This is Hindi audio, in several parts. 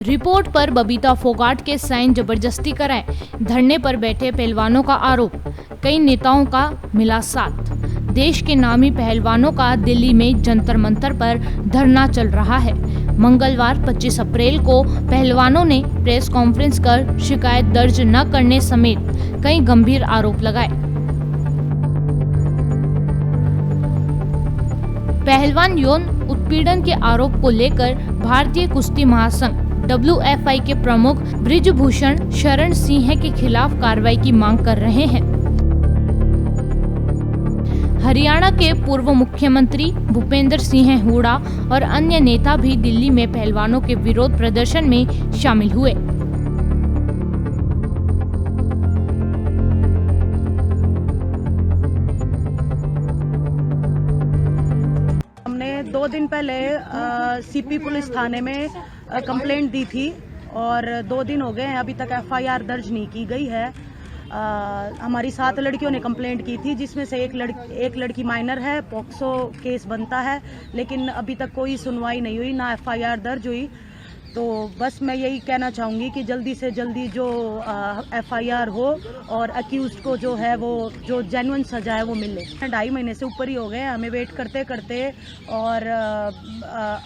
रिपोर्ट पर बबीता फोगाट के साइन जबरदस्ती कराएं, धरने पर बैठे पहलवानों का आरोप, कई नेताओं का मिला साथ। देश के नामी पहलवानों का दिल्ली में जंतर मंतर पर धरना चल रहा है। मंगलवार 25 अप्रैल को पहलवानों ने प्रेस कॉन्फ्रेंस कर शिकायत दर्ज न करने समेत कई गंभीर आरोप लगाए। पहलवान यौन उत्पीड़न के आरोप को लेकर भारतीय कुश्ती महासंघ WFI के प्रमुख बृजभूषण शरण सिंह के खिलाफ कार्रवाई की मांग कर रहे हैं। हरियाणा के पूर्व मुख्यमंत्री भूपेंद्र सिंह हुड्डा और अन्य नेता भी दिल्ली में पहलवानों के विरोध प्रदर्शन में शामिल हुए। हमने 2 दिन पहले CP पुलिस थाने में कंप्लेंट दी थी और 2 दिन हो गए हैं, अभी तक FIR दर्ज नहीं की गई है। हमारी 7 लड़कियों ने कंप्लेंट की थी, जिसमें से एक लड़की माइनर है, पॉक्सो केस बनता है, लेकिन अभी तक कोई सुनवाई नहीं हुई, ना FIR दर्ज हुई। तो बस मैं यही कहना चाहूँगी कि जल्दी से जल्दी जो FIR हो और अक्यूज को जो है वो जो जेन्युइन सजा है वो मिले। 2.5 महीने से ऊपर ही हो गए हमें वेट करते करते, और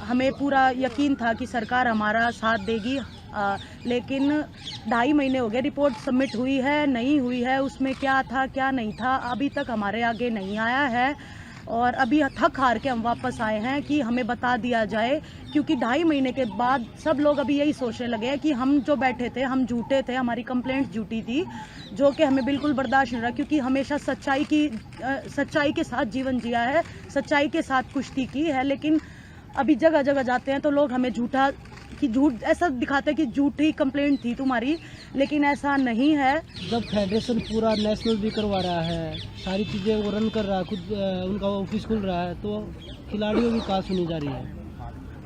हमें पूरा यकीन था कि सरकार हमारा साथ देगी, लेकिन 2.5 महीने हो गए, रिपोर्ट सबमिट हुई है नहीं हुई है, उसमें क्या था क्या नहीं था अभी तक हमारे आगे नहीं आया है। और अभी थक हार के हम वापस आए हैं कि हमें बता दिया जाए, क्योंकि 2.5 महीने के बाद सब लोग अभी यही सोचने लगे हैं कि हम जो बैठे थे हम झूठे थे, हमारी कंप्लेंट झूठी थी, जो कि हमें बिल्कुल बर्दाश्त नहीं रहा, क्योंकि हमेशा सच्चाई के साथ जीवन जिया है, सच्चाई के साथ कुश्ती की है। लेकिन अभी जगह जगह जाते हैं तो लोग हमें झूठ ऐसा दिखाते हैं कि झूठी कंप्लेंट थी तुम्हारी, लेकिन ऐसा नहीं है। जब फेडरेशन पूरा नेशनल भी करवा रहा है, सारी चीज़ें वो रन कर रहा है, खुद उनका ऑफिस खुल रहा है, तो खिलाड़ियों की कहाँ सुनी जा रही है?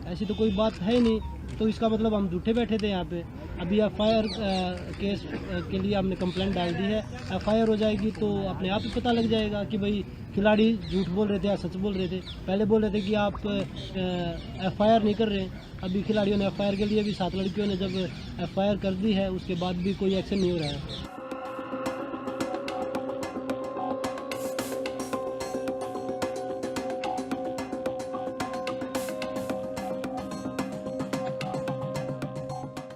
ऐसी तो कोई बात है ही नहीं, तो इसका मतलब हम झूठे बैठे थे यहाँ पे। अभी FIR केस के लिए हमने कंप्लेंट डाल दी है, FIR हो जाएगी तो अपने आप ही पता लग जाएगा कि भाई खिलाड़ी झूठ बोल रहे थे या सच बोल रहे थे। पहले बोल रहे थे कि आप FIR नहीं कर रहे, अभी खिलाड़ियों ने FIR के लिए भी 7 लड़कियों ने जब FIR कर दी है, उसके बाद भी कोई एक्शन नहीं हो रहा है।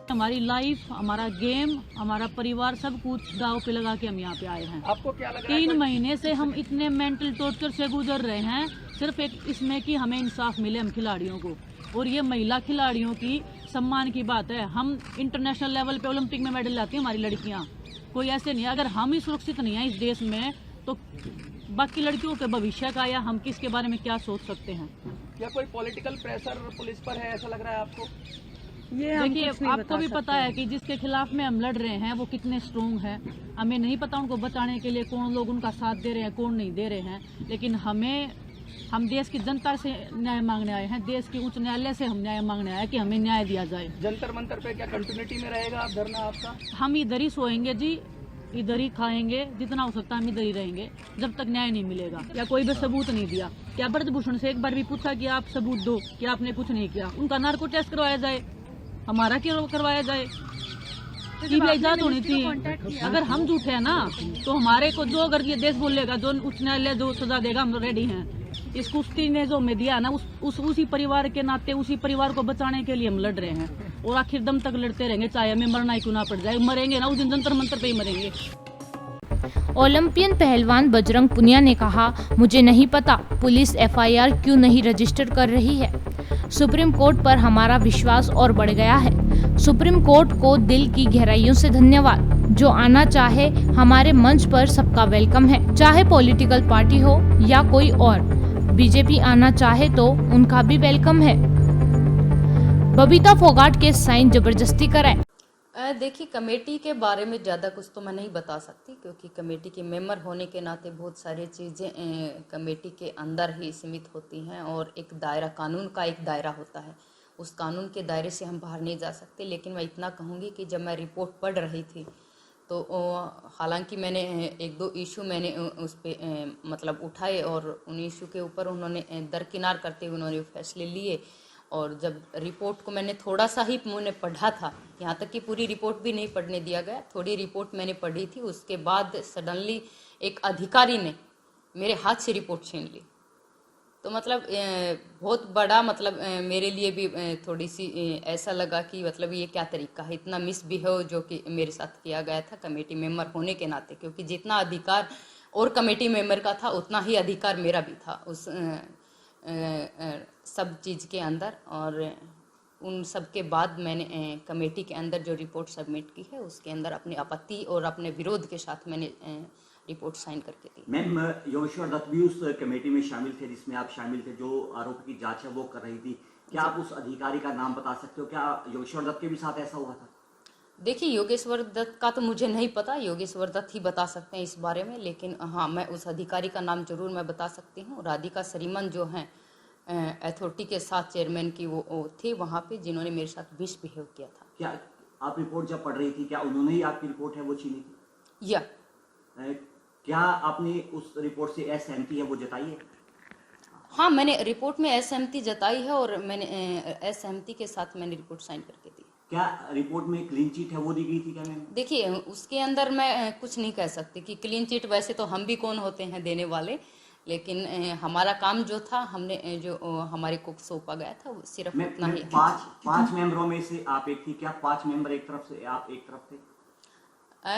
हमारी लाइफ, हमारा गेम, हमारा परिवार, सब कुछ दांव पे लगा के हम यहाँ पे आए हैं। आपको क्या लग रहा है? 3 महीने से हम इतने मेंटल टॉर्चर से गुजर रहे हैं, सिर्फ एक इसमें कि हमें इंसाफ मिले हम खिलाड़ियों को। और ये महिला खिलाड़ियों की सम्मान की बात है। हम इंटरनेशनल लेवल पे ओलंपिक में मेडल लाती हैं हमारी लड़कियाँ, कोई ऐसे नहीं है। अगर हम ही सुरक्षित नहीं है इस देश में, तो बाकी लड़कियों के भविष्य का या हम किसके बारे में क्या सोच सकते हैं? क्या कोई पॉलिटिकल प्रेशर पुलिस पर है, ऐसा लग रहा है आपको? देखिए, आपको भी पता है कि जिसके खिलाफ में हम लड़ रहे हैं वो कितने स्ट्रोंग है। हमें नहीं पता उनको बचाने के लिए कौन लोग उनका साथ दे रहे हैं, कौन नहीं दे रहे हैं, लेकिन हम देश की जनता से न्याय मांगने आए हैं, देश के उच्च न्यायालय से हम न्याय मांगने आए हैं कि हमें न्याय दिया जाए। जंतर मंतर पे क्या कंटिन्यूटी में रहेगा धरना आपका? हम इधर ही सोएंगे जी, इधर ही खाएंगे, जितना हो सकता है हम इधर ही रहेंगे जब तक न्याय नहीं मिलेगा या कोई भी सबूत नहीं दिया। क्या बृजभूषण से एक बार भी पूछा कि आप सबूत दो कि आपने कुछ नहीं किया? उनका नार्को टेस्ट करवाया जाए, हमारा क्यों करवाया जाए? CBI जांच होनी थी। अगर हम झूठे हैं ना, तो हमारे को जो अगर ये देश बोलेगा, जो उच्च न्यायालय जो सजा देगा, हम रेडी हैं। इस कुश्ती ने जो हमें दिया ना, उसी परिवार के नाते, उसी परिवार को बचाने के लिए हम लड़ रहे हैं, और आखिर दम तक लड़ते रहेंगे, चाहे हमें मरना ही क्यों ना पड़ जाए। मरेंगे ना उस दिन, जंतर मंतर पे ही मरेंगे। ओलंपियन पहलवान बजरंग पुनिया ने कहा, मुझे नहीं पता पुलिस FIR क्यों नहीं रजिस्टर कर रही है। सुप्रीम कोर्ट पर हमारा विश्वास और बढ़ गया है। सुप्रीम कोर्ट को दिल की गहराइयों से धन्यवाद। जो आना चाहे हमारे मंच पर सबका वेलकम है, चाहे पॉलिटिकल पार्टी हो या कोई और। BJP आना चाहे तो उनका भी वेलकम है। बबीता फोगाट के साइन जबरदस्ती कराए। देखिए, कमेटी के बारे में ज़्यादा कुछ तो मैं नहीं बता सकती, क्योंकि कमेटी के मेंबर होने के नाते बहुत सारी चीज़ें कमेटी के अंदर ही सीमित होती हैं, और एक दायरा, कानून का एक दायरा होता है, उस कानून के दायरे से हम बाहर नहीं जा सकते। लेकिन मैं इतना कहूँगी कि जब मैं रिपोर्ट पढ़ रही थी, तो हालांकि मैंने 1-2 इशू मैंने उस पर मतलब उठाए, और उन इशू के ऊपर उन्होंने दरकिनार करते हुए उन्होंने फैसले लिए, और जब रिपोर्ट को मैंने थोड़ा सा ही मैंने पढ़ा था, यहाँ तक कि पूरी रिपोर्ट भी नहीं पढ़ने दिया गया, थोड़ी रिपोर्ट मैंने पढ़ी थी, उसके बाद सडनली एक अधिकारी ने मेरे हाथ से रिपोर्ट छीन ली। तो मतलब बहुत बड़ा मतलब मेरे लिए भी थोड़ी सी ऐसा लगा कि मतलब ये क्या तरीका है, इतना मिसबिहेव जो कि मेरे साथ किया गया था कमेटी मेंबर होने के नाते, क्योंकि जितना अधिकार और कमेटी मेंबर का था उतना ही अधिकार मेरा भी था उस सब चीज़ के अंदर। और उन सब के बाद मैंने कमेटी के अंदर जो रिपोर्ट सबमिट की है उसके अंदर अपनी आपत्ति और अपने विरोध के साथ मैंने रिपोर्ट साइन करके दी। मैम, योगेश्वर दत्त भी उस कमेटी में शामिल थे जिसमें आप शामिल थे, जो आरोपी की जांच है वो कर रही थी। क्या आप उस अधिकारी का नाम बता सकते हो? क्या योगेश्वर दत्त के भी साथ ऐसा हुआ था? देखिए, योगेश्वर दत्त का तो मुझे नहीं पता, योगेश्वर दत्त ही बता सकते हैं इस बारे में, लेकिन हाँ मैं उस अधिकारी का नाम जरूर मैं बता सकती हूँ। राधिका श्रीमन जो हैं अथॉरिटी के साथ चेयरमैन की वो थे वहाँ पे, जिन्होंने मेरे साथ मिसबिहेव किया था। क्या आप रिपोर्ट जब पढ़ रही थी क्या उन्होंने ही आपकी रिपोर्ट है वो छीनी थी? या क्या आपने उस रिपोर्ट से असहमति है वो जताई है? हाँ, मैंने रिपोर्ट में असहमति जताई है और मैंने असहमति के साथ मैंने रिपोर्ट साइन करके दी। क्या रिपोर्ट में क्लीन चिट है वो दी गई थी क्या मैम? देखिए, उसके अंदर मैं कुछ नहीं कह सकती कि क्लीन चिट, वैसे तो हम भी कौन होते हैं देने वाले, लेकिन हमारा काम जो था हमने जो हमारे को सौंपा गया था वो सिर्फ उतना ही। पांच मेंबरों में से आप एक थी क्या? 5 मेंबर एक तरफ से, आप एक तरफ थे?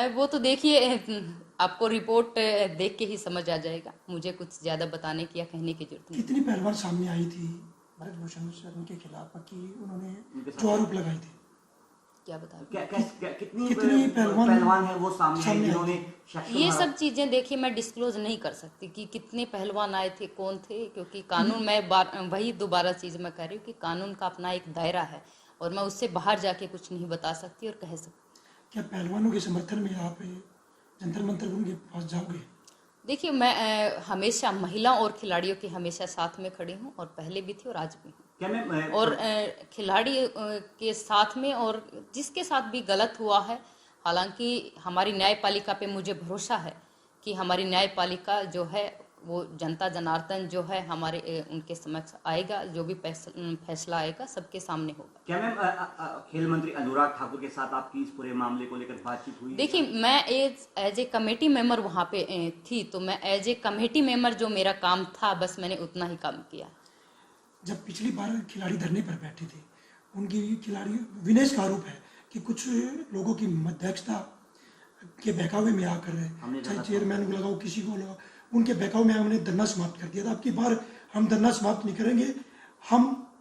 वो तो देखिए, आपको रिपोर्ट देख के ही समझ आ जाएगा, मुझे कुछ ज्यादा बताने की या कहने की जरूरत नहीं। कितनी पहलवान सामने आई थी ब्रजभूषण शर्मा के खिलाफ कि उन्होंने जो आरोप लगाए थे? क्या बता कितनी पहलवान है वो सामने जिन्होंने ये सब चीजें देखिए मैं डिस्क्लोज नहीं कर सकती कि कितने पहलवान आए थे, कौन थे, क्योंकि कानून में वही दोबारा चीज मैं कह रही हूँ कि कानून का अपना एक दायरा है और मैं उससे बाहर जाके कुछ नहीं बता सकती और कह सकती। क्या पहलवानों के समर्थन में आप जंतर मंतर उनके पास जाओगे? देखिए, मैं हमेशा महिला और खिलाड़ियों के हमेशा साथ में खड़ी हूँ और पहले भी थी और आज भी हूँ। और खिलाड़ी के साथ में और जिसके साथ भी गलत हुआ है, हालांकि हमारी न्यायपालिका पे मुझे भरोसा है कि हमारी न्यायपालिका जो है वो जनता जनार्दन जो है हमारे उनके समक्ष आएगा, जो भी फैसला आएगा सबके सामने होगा। क्या मैम खेल मंत्री अनुराग ठाकुर के साथ आपकी इस पूरे मामले को लेकर बातचीत हुई? देखिए, मैं एज ए कमेटी मेंबर वहाँ पे थी, तो मैं एज ए कमेटी मेंबर जो मेरा काम था बस मैंने उतना ही काम किया। जब पिछली बार खिलाड़ी धरने पर बैठे थे, उनकी खिलाड़ी विनेश का आरोप है कि कुछ लोगों की मध्यस्थता के बहकावे में आकर चाहे चेयरमैन को लगाओ किसी को लगाओ, उनके बहकाव में हमने धरना समाप्त कर दिया था। अब की बार हम धरना समाप्त नहीं करेंगे, हम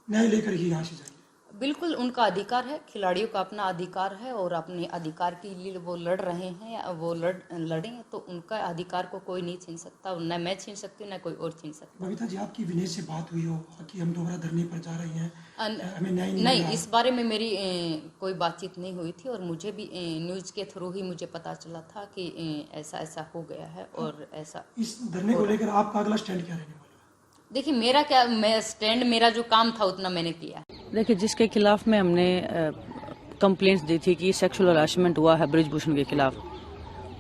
न्याय लेकर ही यहाँ से जाएंगे। बिल्कुल उनका अधिकार है, खिलाड़ियों का अपना अधिकार है और अपने अधिकार के लिए वो लड़ रहे हैं, वो लड़ें तो उनका अधिकार को कोई नहीं छीन सकता, न मैं छीन सकती हूँ न कोई और छीन सकता। बबीता जी, आपकी विनय से बात हुई हो कि हम दोबारा धरने पर जा रहे हैं, हमें न्याय नहीं, इस बारे में मेरी कोई बातचीत नहीं हुई थी और मुझे भी न्यूज के थ्रू ही मुझे पता चला था कि ऐसा ऐसा हो गया है और ऐसा। इस धरने को लेकर आपका अगला स्टैंड क्या रहने वाला? देखिए, मेरा जो काम था उतना मैंने किया। देखिए, जिसके खिलाफ में हमने कंप्लेंट्स दी थी कि सेक्सुअल हरासमेंट हुआ है ब्रजभूषण के खिलाफ,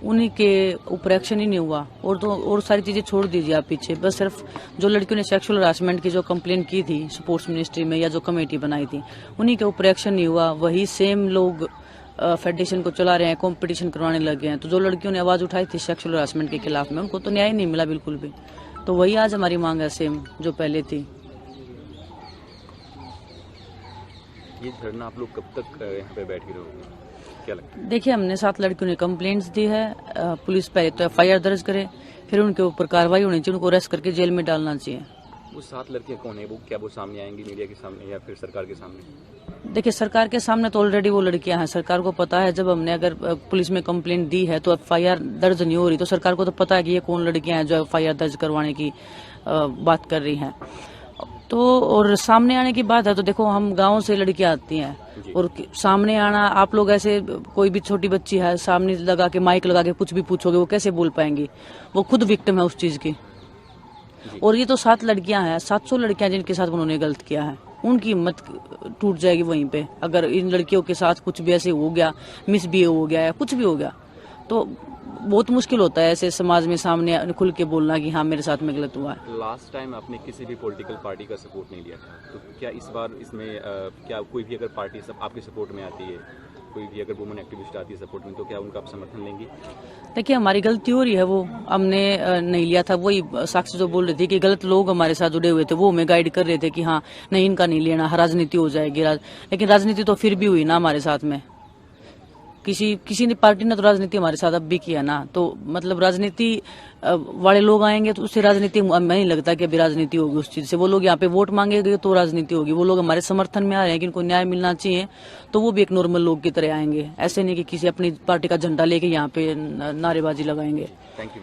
उन्हीं के ऊपर एक्शन ही नहीं हुआ। और तो और सारी चीजें छोड़ दीजिए आप पीछे, बस सिर्फ जो लड़कियों ने सेक्सुअल हरासमेंट की जो कंप्लेंट की थी स्पोर्ट्स मिनिस्ट्री में या जो कमेटी बनाई थी, उन्हीं के ऊपर एक्शन नहीं हुआ। वही सेम लोग फेडरेशन को चला रहे हैं, कंपटीशन करवाने लगे हैं। तो जो लड़कियों ने आवाज उठाई थी सेक्सुअल हरासमेंट के खिलाफ में, उनको तो न्याय नहीं मिला बिल्कुल भी। तो वही आज हमारी मांग है सेम जो पहले थी। ये धरना आप लोग कब तक यहाँ पे बैठे रहोगे, क्या लगता है? देखिए, हमने 7 लड़कियों ने कंप्लेंट्स दी है। पुलिस पहले तो FIR दर्ज करे, फिर उनके ऊपर कार्रवाई होनी चाहिए, उनको अरेस्ट करके जेल में डालना चाहिए। वो 7 लड़कियां कौन है? वो क्या वो सामने आएंगी मीडिया के सामने या फिर सरकार के सामने? देखिए, सरकार के सामने तो ऑलरेडी वो लड़कियां हैं, सरकार को पता है। जब हमने अगर पुलिस में कंप्लेंट दी है तो FIR दर्ज नहीं हो रही, तो सरकार को तो पता है कि ये कौन लड़कियां हैं जो FIR दर्ज करवाने की बात कर रही हैं। तो और सामने आने की बात है तो देखो, हम गाँव से लड़कियां आती हैं और सामने आना, आप लोग ऐसे कोई भी छोटी बच्ची है सामने लगा के माइक लगा के कुछ भी पूछोगे, वो कैसे बोल पाएंगी? वो खुद विक्टिम है उस चीज की। और ये तो 7 लड़कियां हैं, 700 लड़कियां जिनके साथ उन्होंने गलत किया है, उनकी हिम्मत टूट जाएगी वहीं पे। अगर इन लड़कियों के साथ कुछ भी ऐसे हो गया, मिसबिहेव हो गया या कुछ भी हो गया, तो बहुत मुश्किल होता है ऐसे समाज में सामने खुल के बोलना कि हाँ मेरे साथ में गलत हुआ है। लास्ट टाइम आपने किसी भी पॉलिटिकल पार्टी का सपोर्ट नहीं लिया था, तो क्या इस बार इसमें क्या कोई भी अगर पार्टी सब आपके सपोर्ट में आती है, कोई भी अगर वुमेन एक्टिविस्ट आती है सपोर्ट में, तो क्या उनका आप समर्थन लेंगी? देखिए हमारी गलती हो रही है, वो हमने नहीं लिया था। वही साक्षी जो बोल रही थी कि गलत लोग हमारे साथ जुड़े हुए थे, वो हमें गाइड कर रहे थे कि हाँ नहीं इनका नहीं लेना, राजनीति हो जाएगी। लेकिन राजनीति तो फिर भी हुई ना हमारे साथ में, किसी ने पार्टी ने तो राजनीति हमारे साथ अब भी किया ना। तो मतलब राजनीति वाले लोग आएंगे तो उससे राजनीति हमें नहीं लगता कि अभी राजनीति होगी उस चीज से। वो लोग यहाँ पे वोट मांगेंगे तो राजनीति होगी। वो लोग हमारे समर्थन में आ रहे हैं कि इनको न्याय मिलना चाहिए, तो वो भी एक नॉर्मल लोग की तरह आएंगे। ऐसे नहीं कि किसी अपनी पार्टी का झंडा लेके यहाँ पे नारेबाजी लगाएंगे। Thank you.